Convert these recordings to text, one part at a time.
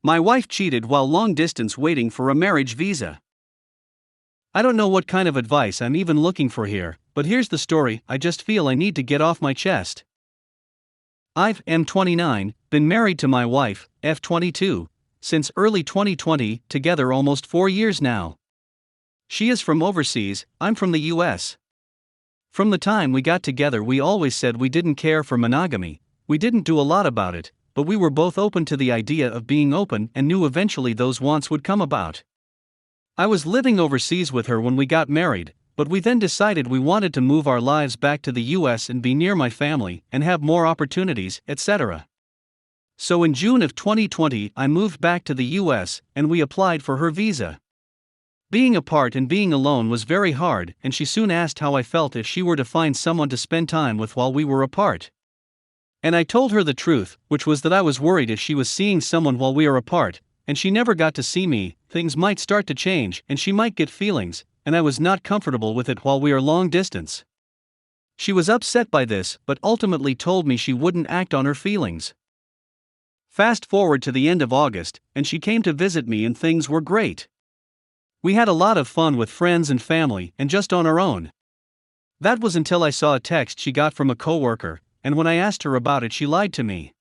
My wife cheated while long distance waiting for a marriage visa. I don't know what kind of advice I'm even looking for here, but here's the story I just feel I need to get off my chest. I've, M29, been married to my wife, F22, since early 2020, together almost 4 years now. She is from overseas, I'm from the US. From the time we got together, we always said we didn't care for monogamy. We didn't do a lot about it, but we were both open to the idea of being open and knew eventually those wants would come about. I was living overseas with her when we got married, but we then decided we wanted to move our lives back to the US and be near my family and have more opportunities, etc. So in June of 2020, I moved back to the US and we applied for her visa. Being apart and being alone was very hard, and she soon asked how I felt if she were to find someone to spend time with while we were apart. And I told her the truth, which was that I was worried if she was seeing someone while we were apart, and she never got to see me, things might start to change and she might get feelings, and I was not comfortable with it while we are long distance. She was upset by this, but ultimately told me she wouldn't act on her feelings. Fast forward to the end of August, and she came to visit me and things were great. We had a lot of fun with friends and family and just on our own. That was until I saw a text she got from a coworker, and when I asked her about it she lied to me.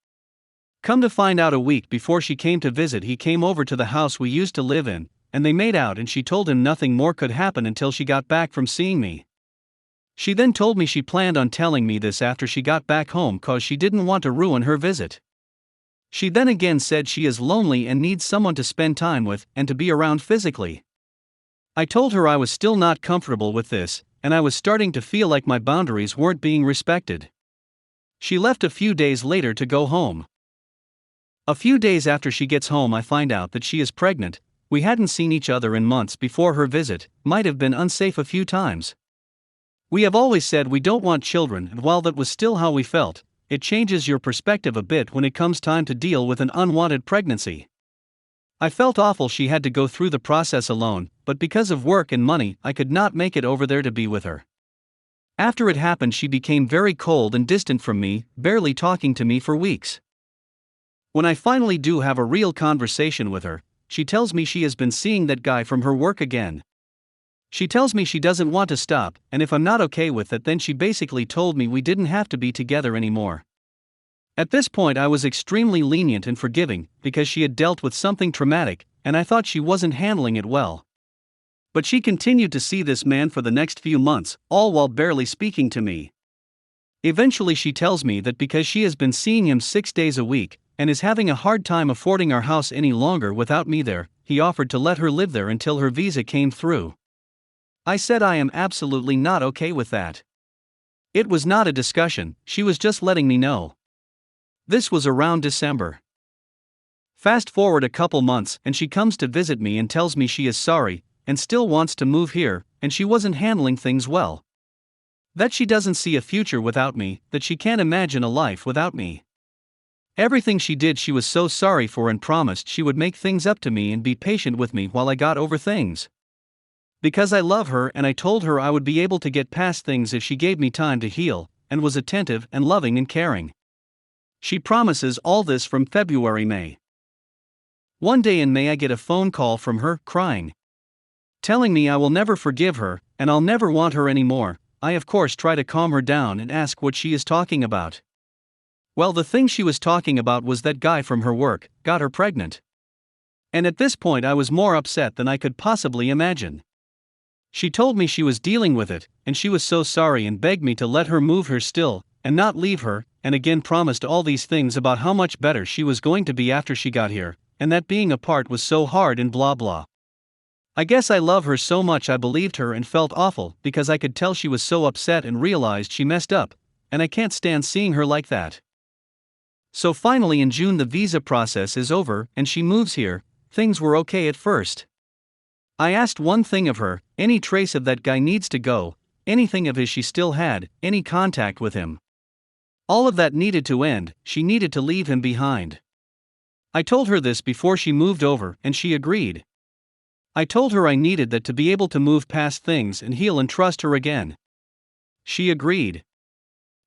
Come to find out, a week before she came to visit, he came over to the house we used to live in, and they made out, and she told him nothing more could happen until she got back from seeing me. She then told me she planned on telling me this after she got back home cause she didn't want to ruin her visit. She then again said she is lonely and needs someone to spend time with and to be around physically. I told her I was still not comfortable with this, and I was starting to feel like my boundaries weren't being respected. She left a few days later to go home. A few days after she gets home, I find out that she is pregnant. We hadn't seen each other in months before her visit, might have been unsafe a few times. We have always said we don't want children, and while that was still how we felt, it changes your perspective a bit when it comes time to deal with an unwanted pregnancy. I felt awful she had to go through the process alone, but because of work and money, I could not make it over there to be with her. After it happened, she became very cold and distant from me, barely talking to me for weeks. When I finally do have a real conversation with her, she tells me she has been seeing that guy from her work again. She tells me she doesn't want to stop, and if I'm not okay with it, then she basically told me we didn't have to be together anymore. At this point I was extremely lenient and forgiving, because she had dealt with something traumatic, and I thought she wasn't handling it well. But she continued to see this man for the next few months, all while barely speaking to me. Eventually she tells me that because she has been seeing him 6 days a week, and is having a hard time affording our house any longer without me there, he offered to let her live there until her visa came through. I said I am absolutely not okay with that. It was not a discussion, she was just letting me know. This was around December. Fast forward a couple months and she comes to visit me and tells me she is sorry, and still wants to move here, and she wasn't handling things well. That she doesn't see a future without me, that she can't imagine a life without me. Everything she did she was so sorry for and promised she would make things up to me and be patient with me while I got over things. Because I love her and I told her I would be able to get past things if she gave me time to heal, and was attentive and loving and caring. She promises all this from May. One day in May I get a phone call from her, crying. Telling me I will never forgive her, and I'll never want her anymore. I of course try to calm her down and ask what she is talking about. Well, the thing she was talking about was that guy from her work, got her pregnant. And at this point I was more upset than I could possibly imagine. She told me she was dealing with it, and she was so sorry and begged me to let her move here still, and not leave her, and again promised all these things about how much better she was going to be after she got here, and that being apart was so hard and blah blah. I guess I love her so much I believed her and felt awful because I could tell she was so upset and realized she messed up, and I can't stand seeing her like that. So finally in June the visa process is over and she moves here. Things were okay at first. I asked one thing of her, any trace of that guy needs to go, anything of his she still had, any contact with him. All of that needed to end, she needed to leave him behind. I told her this before she moved over and she agreed. I told her I needed that to be able to move past things and heal and trust her again. She agreed.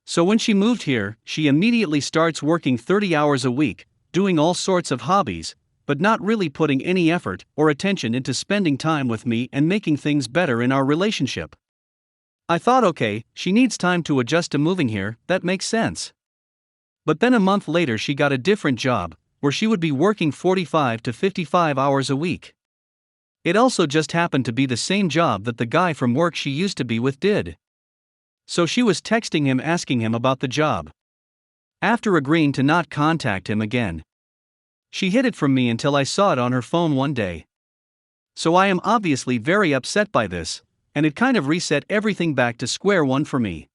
So when she moved here, she immediately starts working 30 hours a week, doing all sorts of hobbies, but not really putting any effort or attention into spending time with me and making things better in our relationship. I thought, okay, she needs time to adjust to moving here, that makes sense. But then a month later she got a different job, where she would be working 45 to 55 hours a week. It also just happened to be the same job that the guy from work she used to be with did. So she was texting him asking him about the job. After agreeing to not contact him again, she hid it from me until I saw it on her phone one day. So I am obviously very upset by this, and it kind of reset everything back to square one for me.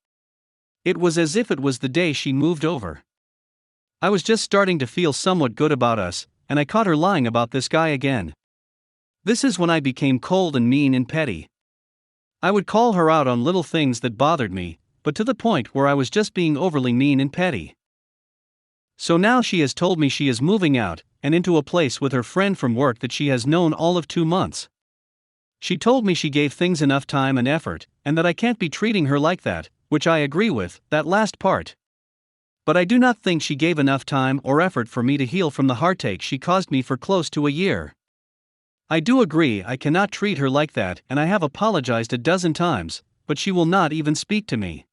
It was as if it was the day she moved over. I was just starting to feel somewhat good about us, and I caught her lying about this guy again. This is when I became cold and mean and petty. I would call her out on little things that bothered me, but to the point where I was just being overly mean and petty. So now she has told me she is moving out, and into a place with her friend from work that she has known all of 2 months. She told me she gave things enough time and effort, and that I can't be treating her like that, which I agree with, that last part. But I do not think she gave enough time or effort for me to heal from the heartache she caused me for close to a year. I do agree I cannot treat her like that, and I have apologized a dozen times, but she will not even speak to me.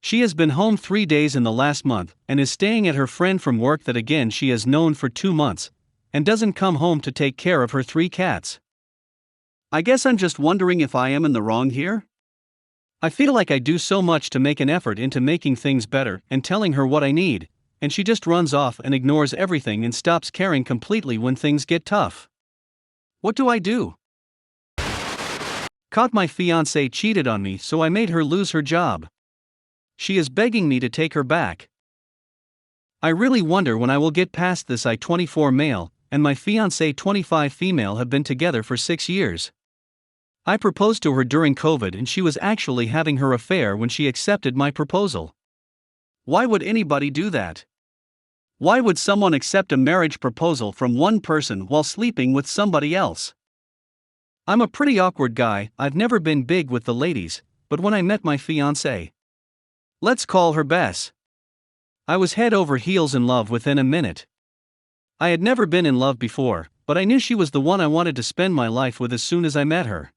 She has been home 3 days in the last month, and is staying at her friend from work that again she has known for 2 months, and doesn't come home to take care of her 3 cats. I guess I'm just wondering if I am in the wrong here? I feel like I do so much to make an effort into making things better and telling her what I need, and she just runs off and ignores everything and stops caring completely when things get tough. What do I do? Caught my fiancé cheated on me, so I made her lose her job. She is begging me to take her back. I really wonder when I will get past this. I 24 male, and my fiancé 25 female have been together for 6 years. I proposed to her during COVID and she was actually having her affair when she accepted my proposal. Why would anybody do that? Why would someone accept a marriage proposal from one person while sleeping with somebody else? I'm a pretty awkward guy. I've never been big with the ladies, but when I met my fiancée, let's call her Bess, I was head over heels in love within a minute. I had never been in love before, but I knew she was the one I wanted to spend my life with as soon as I met her.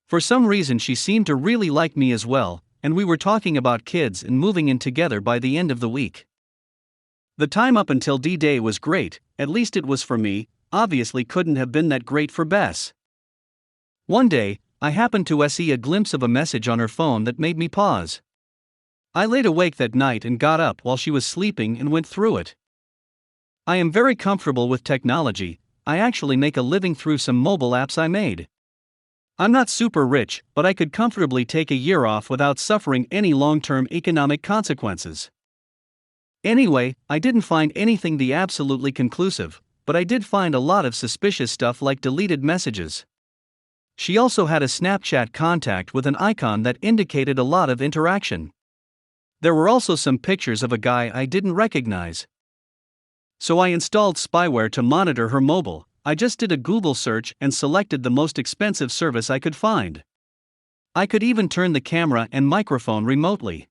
For some reason she seemed to really like me as well, and we were talking about kids and moving in together by the end of the week. The time up until D-Day was great, at least it was for me. Obviously couldn't have been that great for Bess. One day, I happened to see a glimpse of a message on her phone that made me pause. I laid awake that night and got up while she was sleeping and went through it. I am very comfortable with technology. I actually make a living through some mobile apps I made. I'm not super rich, but I could comfortably take a year off without suffering any long-term economic consequences. Anyway, I didn't find anything the absolutely conclusive, but I did find a lot of suspicious stuff like deleted messages. She also had a Snapchat contact with an icon that indicated a lot of interaction. There were also some pictures of a guy I didn't recognize. So I installed spyware to monitor her mobile. I just did a Google search and selected the most expensive service I could find. I could even turn the camera and microphone remotely.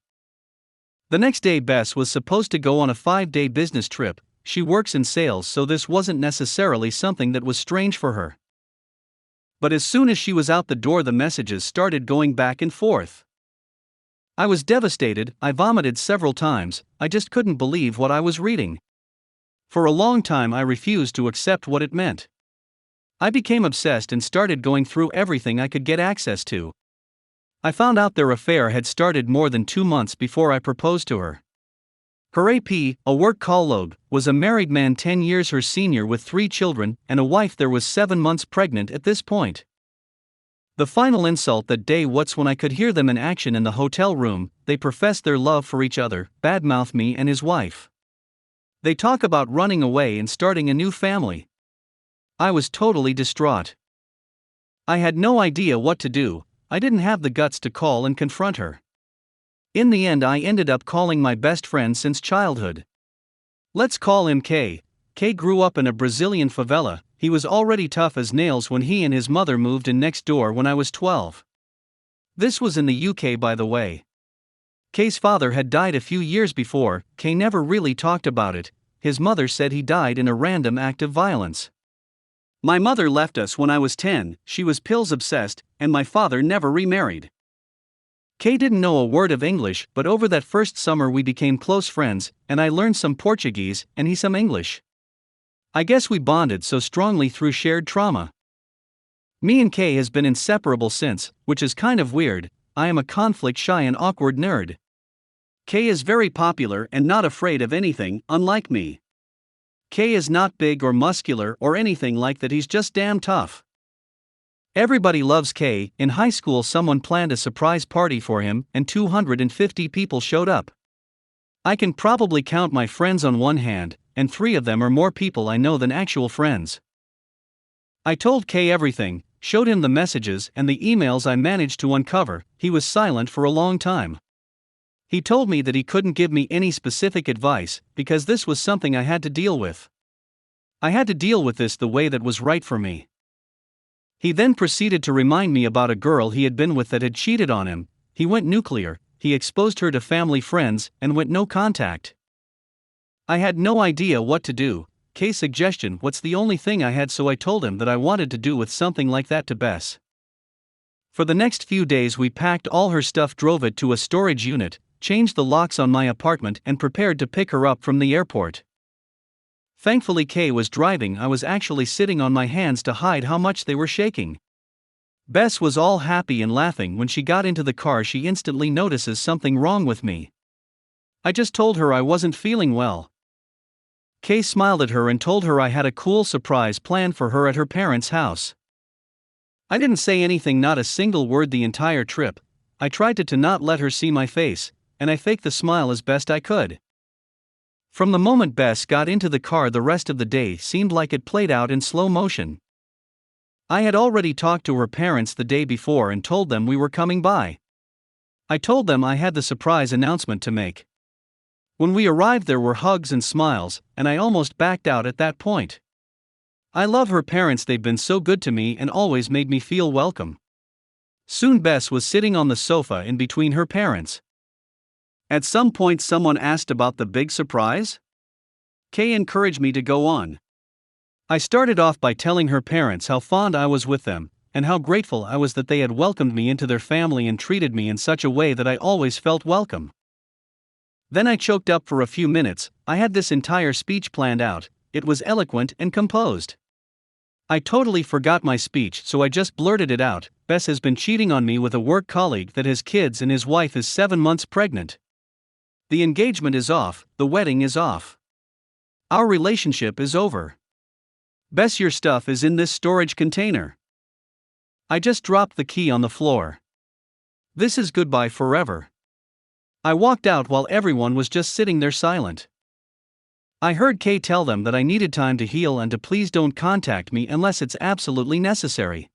The next day Bess was supposed to go on a 5-day business trip. She works in sales, so this wasn't necessarily something that was strange for her. But as soon as she was out the door the messages started going back and forth. I was devastated. I vomited several times. I just couldn't believe what I was reading. For a long time I refused to accept what it meant. I became obsessed and started going through everything I could get access to. I found out their affair had started more than 2 months before I proposed to her. Her AP, a work colleague, was a married man 10 years her senior with 3 children and a wife that was 7 months pregnant at this point. The final insult that day was when I could hear them in action in the hotel room. They professed their love for each other, badmouthed me and his wife. They talk about running away and starting a new family. I was totally distraught. I had no idea what to do. I didn't have the guts to call and confront her. In the end I ended up calling my best friend since childhood. Let's call him K. K grew up in a Brazilian favela. He was already tough as nails when he and his mother moved in next door when I was 12. This was in the UK, by the way. K's father had died a few years before. K never really talked about it. his mother said he died in a random act of violence. My mother left us when I was 10, she was pills obsessed, and my father never remarried. Kay didn't know a word of English, but over that first summer we became close friends, and I learned some Portuguese and he some English. I guess we bonded so strongly through shared trauma. Me and Kay has been inseparable since, which is kind of weird. I am a conflict-shy and awkward nerd. Kay is very popular and not afraid of anything, unlike me. Kay is not big or muscular or anything like that, he's just damn tough. Everybody loves Kay. In high school someone planned a surprise party for him and 250 people showed up. I can probably count my friends on one hand, and 3 of them are more people I know than actual friends. I told Kay everything, showed him the messages and the emails I managed to uncover. He was silent for a long time. He told me that he couldn't give me any specific advice because this was something I had to deal with. I had to deal with this the way that was right for me. He then proceeded to remind me about a girl he had been with that had cheated on him. He went nuclear, he exposed her to family friends and went no contact. I had no idea what to do. Kay's suggestion was the only thing I had, so I told him that I wanted to do with something like that to Bess. For the next few days we packed all her stuff, drove it to a storage unit, changed the locks on my apartment and prepared to pick her up from the airport. Thankfully Kay was driving, I was actually sitting on my hands to hide how much they were shaking. Bess was all happy and laughing. When she got into the car she instantly notices something wrong with me. I just told her I wasn't feeling well. Kay smiled at her and told her I had a cool surprise planned for her at her parents' house. I didn't say anything, not a single word the entire trip. I tried to not let her see my face, and I faked the smile as best I could. From the moment Bess got into the car, the rest of the day seemed like it played out in slow motion. I had already talked to her parents the day before and told them we were coming by. I told them I had the surprise announcement to make. When we arrived there were hugs and smiles, and I almost backed out at that point. I love her parents, they've been so good to me and always made me feel welcome. Soon Bess was sitting on the sofa in between her parents. At some point someone asked about the big surprise. Kay encouraged me to go on. I started off by telling her parents how fond I was with them, and how grateful I was that they had welcomed me into their family and treated me in such a way that I always felt welcome. Then I choked up for a few minutes. I had this entire speech planned out, it was eloquent and composed. I totally forgot my speech, so I just blurted it out. Bess has been cheating on me with a work colleague that has kids and his wife is 7 months pregnant. The engagement is off, the wedding is off. Our relationship is over. Bess, your stuff is in this storage container. I just dropped the key on the floor. This is goodbye forever. I walked out while everyone was just sitting there silent. I heard Kay tell them that I needed time to heal and to please don't contact me unless it's absolutely necessary.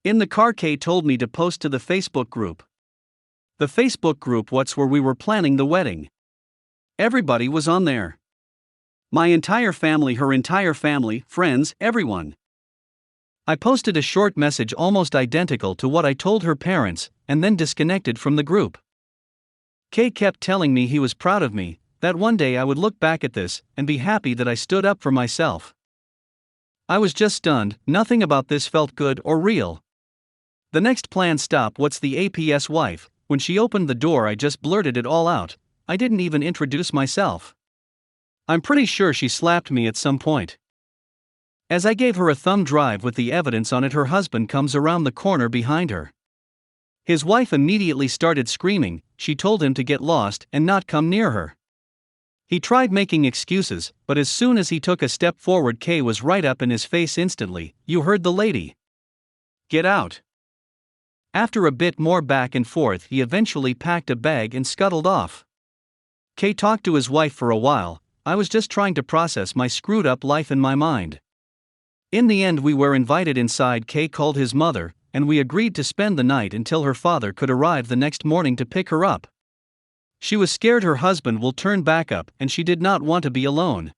In the car Kay told me to post to the Facebook group. The Facebook group what's where we were planning the wedding. Everybody was on there. My entire family, her entire family, friends, everyone. I posted a short message almost identical to what I told her parents, and then disconnected from the group. Kay kept telling me he was proud of me, that one day I would look back at this and be happy that I stood up for myself. I was just stunned, nothing about this felt good or real. The next planned stop was the APS wife. When she opened the door I just blurted it all out. I didn't even introduce myself. I'm pretty sure she slapped me at some point. As I gave her a thumb drive with the evidence on it, her husband comes around the corner behind her. His wife immediately started screaming. She told him to get lost and not come near her. He tried making excuses, but as soon as he took a step forward Kay was right up in his face instantly. You heard the lady. Get out. After a bit more back and forth he eventually packed a bag and scuttled off. Kay talked to his wife for a while. I was just trying to process my screwed up life in my mind. In the end we were invited inside. Kay called his mother, and we agreed to spend the night until her father could arrive the next morning to pick her up. She was scared her husband will turn back up and she did not want to be alone.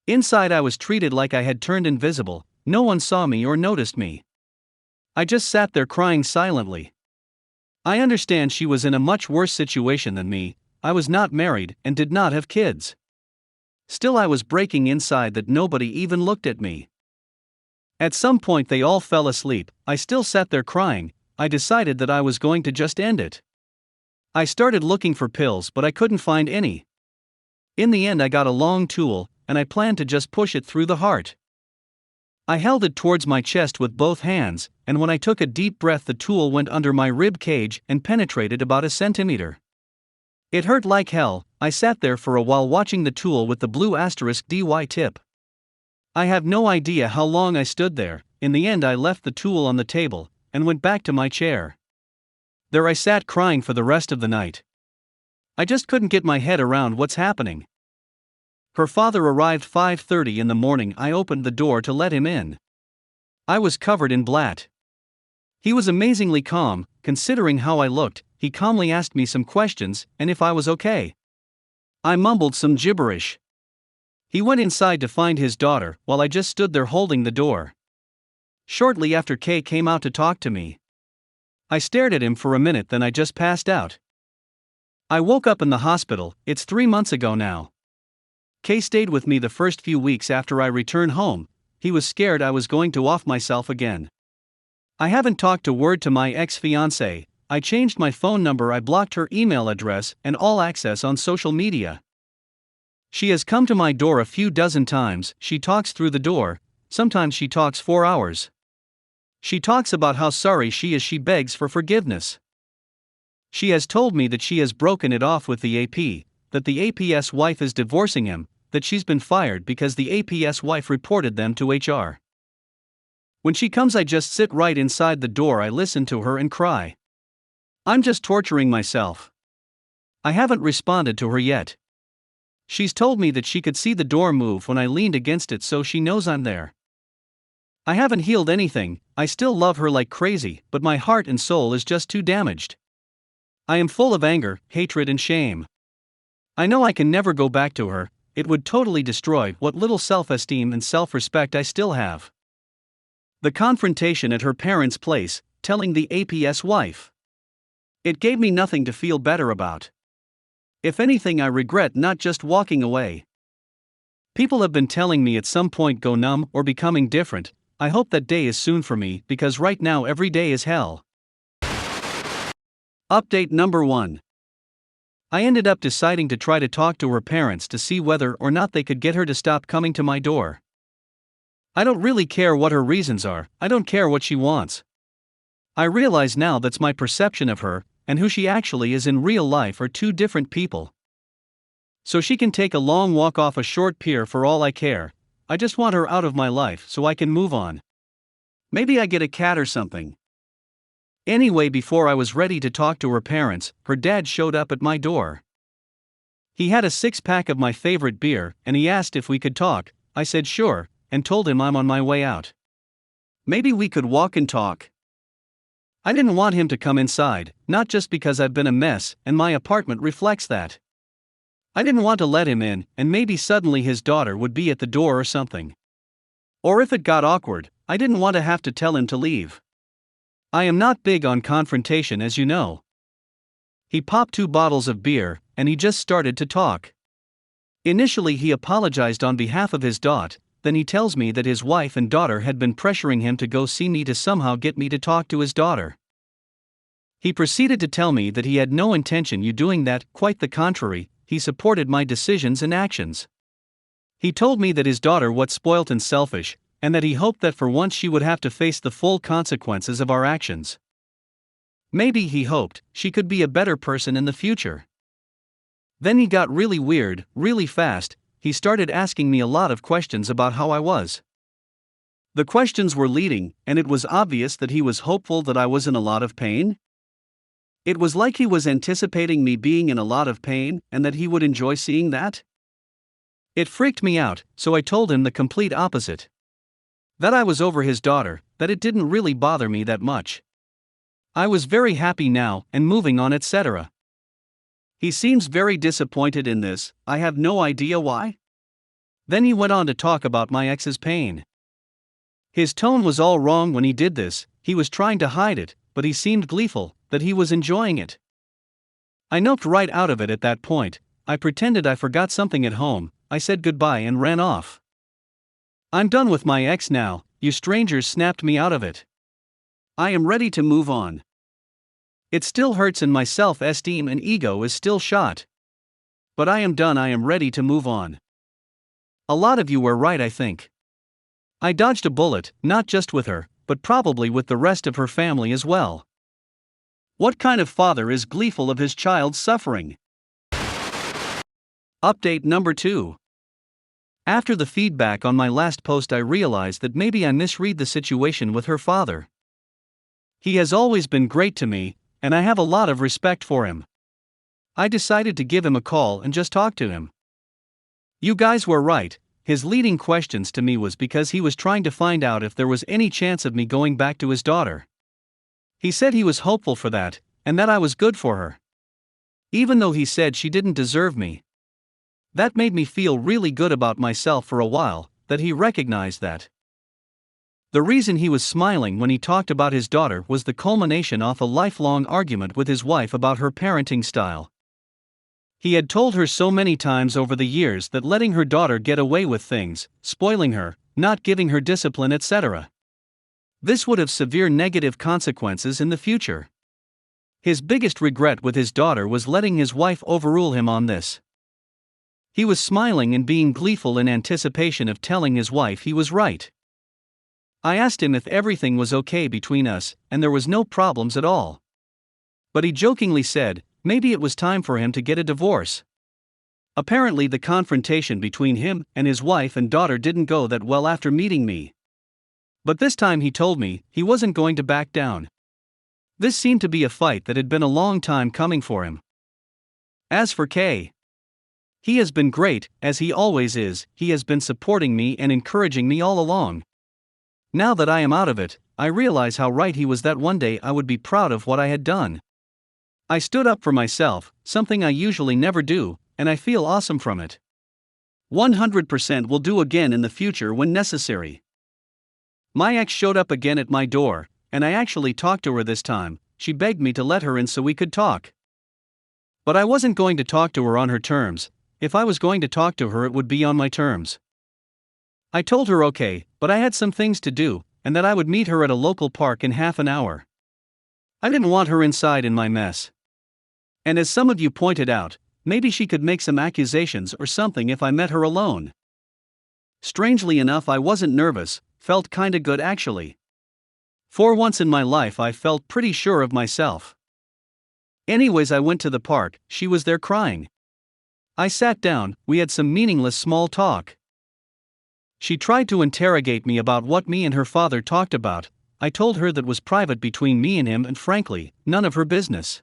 Inside I was treated like I had turned invisible. No one saw me or noticed me. I just sat there crying silently. I understand she was in a much worse situation than me. I was not married and did not have kids. Still, I was breaking inside that nobody even looked at me. At some point they all fell asleep. I still sat there crying. I decided that I was going to just end it. I started looking for pills, but I couldn't find any. In the end I got a long tool, and I planned to just push it through the heart. I held it towards my chest with both hands, and when I took a deep breath the tool went under my rib cage and penetrated about a centimeter. It hurt like hell. I sat there for a while watching the tool with the blue asterisk DY tip. I have no idea how long I stood there. In the end I left the tool on the table, and went back to my chair. There I sat crying for the rest of the night. I just couldn't get my head around what's happening. Her father arrived 5:30 in the morning. I opened the door to let him in. I was covered in blat. He was amazingly calm, considering how I looked. He calmly asked me some questions, and if I was okay. I mumbled some gibberish. He went inside to find his daughter, while I just stood there holding the door. Shortly after, Kay came out to talk to me. I stared at him for a minute, then I just passed out. I woke up in the hospital. It's 3 months ago now. Kay stayed with me the first few weeks after I returned home. He was scared I was going to off myself again. I haven't talked a word to my ex-fiancée. I changed my phone number, I blocked her email address and all access on social media. She has come to my door a few dozen times. She talks through the door. Sometimes she talks 4 hours. She talks about how sorry she is. She begs for forgiveness. She has told me that she has broken it off with the AP, that the AP's wife is divorcing him, that she's been fired because the AP's wife reported them to HR. When she comes I just sit right inside the door. I listen to her and cry. I'm just torturing myself. I haven't responded to her yet. She's told me that she could see the door move when I leaned against it, so she knows I'm there. I haven't healed anything. I still love her like crazy, but my heart and soul is just too damaged. I am full of anger, hatred and shame. I know I can never go back to her. It would totally destroy what little self-esteem and self-respect I still have. The confrontation at her parents' place, telling the AP's wife. It gave me nothing to feel better about. If anything, I regret not just walking away. People have been telling me at some point go numb or becoming different. I hope that day is soon for me, because right now every day is hell. Update number 1. I ended up deciding to try to talk to her parents to see whether or not they could get her to stop coming to my door. I don't really care what her reasons are. I don't care what she wants. I realize now that's my perception of her, and who she actually is in real life are two different people. So she can take a long walk off a short pier for all I care. I just want her out of my life so I can move on. Maybe I get a cat or something. Anyway, before I was ready to talk to her parents, her dad showed up at my door. He had a 6-pack of my favorite beer, and he asked if we could talk. I said sure, and told him I'm on my way out. Maybe we could walk and talk. I didn't want him to come inside, not just because I've been a mess, and my apartment reflects that. I didn't want to let him in, and maybe suddenly his daughter would be at the door or something. Or if it got awkward, I didn't want to have to tell him to leave. I am not big on confrontation, as you know. He popped 2 bottles of beer, and he just started to talk. Initially he apologized on behalf of his daughter, then he tells me that his wife and daughter had been pressuring him to go see me to somehow get me to talk to his daughter. He proceeded to tell me that he had no intention of doing that, quite the contrary, he supported my decisions and actions. He told me that his daughter was spoilt and selfish, and that he hoped that for once she would have to face the full consequences of our actions. Maybe he hoped she could be a better person in the future. Then he got really weird, really fast. He started asking me a lot of questions about how I was. The questions were leading, and it was obvious that he was hopeful that I was in a lot of pain. It was like he was anticipating me being in a lot of pain, and that he would enjoy seeing that. It freaked me out, so I told him the complete opposite. That I was over his daughter, that it didn't really bother me that much. I was very happy now, and moving on, etc. He seems very disappointed in this. I have no idea why. Then he went on to talk about my ex's pain. His tone was all wrong when he did this. He was trying to hide it, but he seemed gleeful, that he was enjoying it. I noped right out of it at that point. I pretended I forgot something at home, I said goodbye and ran off. I'm done with my ex now, you strangers snapped me out of it. I am ready to move on. It still hurts and my self-esteem and ego is still shot. But I am done, I am ready to move on. A lot of you were right, I think. I dodged a bullet, not just with her, but probably with the rest of her family as well. What kind of father is gleeful of his child's suffering? Update number 2. After the feedback on my last post, I realized that maybe I misread the situation with her father. He has always been great to me, and I have a lot of respect for him. I decided to give him a call and just talk to him. You guys were right, his leading questions to me was because he was trying to find out if there was any chance of me going back to his daughter. He said he was hopeful for that, and that I was good for her. Even though he said she didn't deserve me. That made me feel really good about myself for a while, that he recognized that. The reason he was smiling when he talked about his daughter was the culmination of a lifelong argument with his wife about her parenting style. He had told her so many times over the years that letting her daughter get away with things, spoiling her, not giving her discipline, etc. This would have severe negative consequences in the future. His biggest regret with his daughter was letting his wife overrule him on this. He was smiling and being gleeful in anticipation of telling his wife he was right. I asked him if everything was okay between us, and there was no problems at all. But he jokingly said, maybe it was time for him to get a divorce. Apparently the confrontation between him and his wife and daughter didn't go that well after meeting me. But this time he told me he wasn't going to back down. This seemed to be a fight that had been a long time coming for him. As for Kay, he has been great, as he always is. He has been supporting me and encouraging me all along. Now that I am out of it, I realize how right he was, that one day I would be proud of what I had done. I stood up for myself, something I usually never do, and I feel awesome from it. 100% will do again in the future when necessary. My ex showed up again at my door, and I actually talked to her this time. She begged me to let her in so we could talk. But I wasn't going to talk to her on her terms. If I was going to talk to her, it would be on my terms. I told her okay, but I had some things to do, and that I would meet her at a local park in half an hour. I didn't want her inside in my mess. And as some of you pointed out, maybe she could make some accusations or something if I met her alone. Strangely enough, I wasn't nervous, felt kinda good actually. For once in my life I felt pretty sure of myself. Anyways, I went to the park, she was there crying. I sat down, we had some meaningless small talk. She tried to interrogate me about what me and her father talked about. I told her that was private between me and him and frankly, none of her business.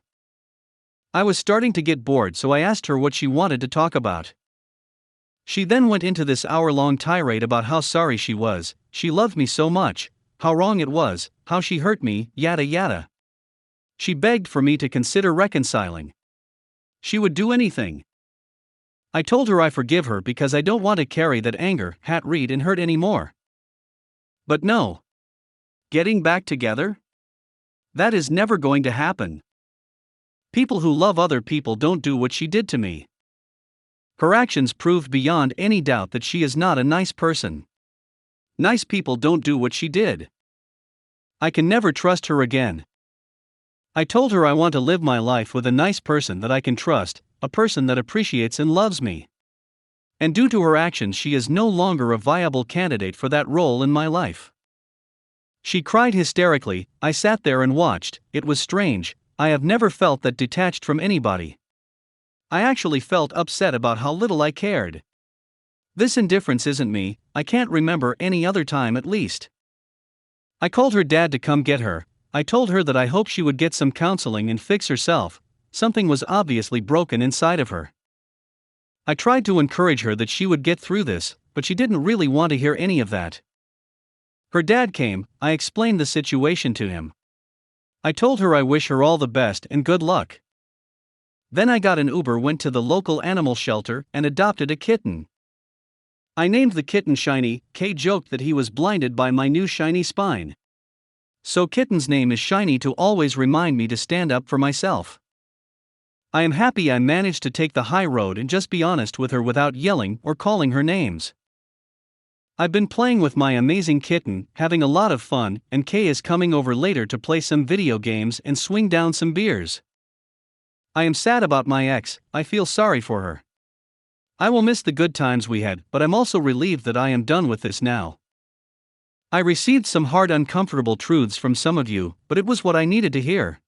I was starting to get bored, so I asked her what she wanted to talk about. She then went into this hour-long tirade about how sorry she was, she loved me so much, how wrong it was, how she hurt me, yada yada. She begged for me to consider reconciling. She would do anything. I told her I forgive her because I don't want to carry that anger, hate and hurt anymore. But no. Getting back together? That is never going to happen. People who love other people don't do what she did to me. Her actions proved beyond any doubt that she is not a nice person. Nice people don't do what she did. I can never trust her again. I told her I want to live my life with a nice person that I can trust, a person that appreciates and loves me. And due to her actions, she is no longer a viable candidate for that role in my life. She cried hysterically. I sat there and watched. It was strange. I have never felt that detached from anybody. I actually felt upset about how little I cared. This indifference isn't me. I can't remember any other time, at least. I called her dad to come get her. I told her that I hoped she would get some counseling and fix herself. Something was obviously broken inside of her. I tried to encourage her that she would get through this, but she didn't really want to hear any of that. Her dad came. I explained the situation to him. I told her I wish her all the best and good luck. Then I got an Uber, went to the local animal shelter, and adopted a kitten. I named the kitten Shiny. Kay joked that he was blinded by my new shiny spine. So kitten's name is Shiny to always remind me to stand up for myself. I am happy I managed to take the high road and just be honest with her without yelling or calling her names. I've been playing with my amazing kitten, having a lot of fun, and Kay is coming over later to play some video games and swing down some beers. I am sad about my ex, I feel sorry for her. I will miss the good times we had, but I'm also relieved that I am done with this now. I received some hard, uncomfortable truths from some of you, but it was what I needed to hear.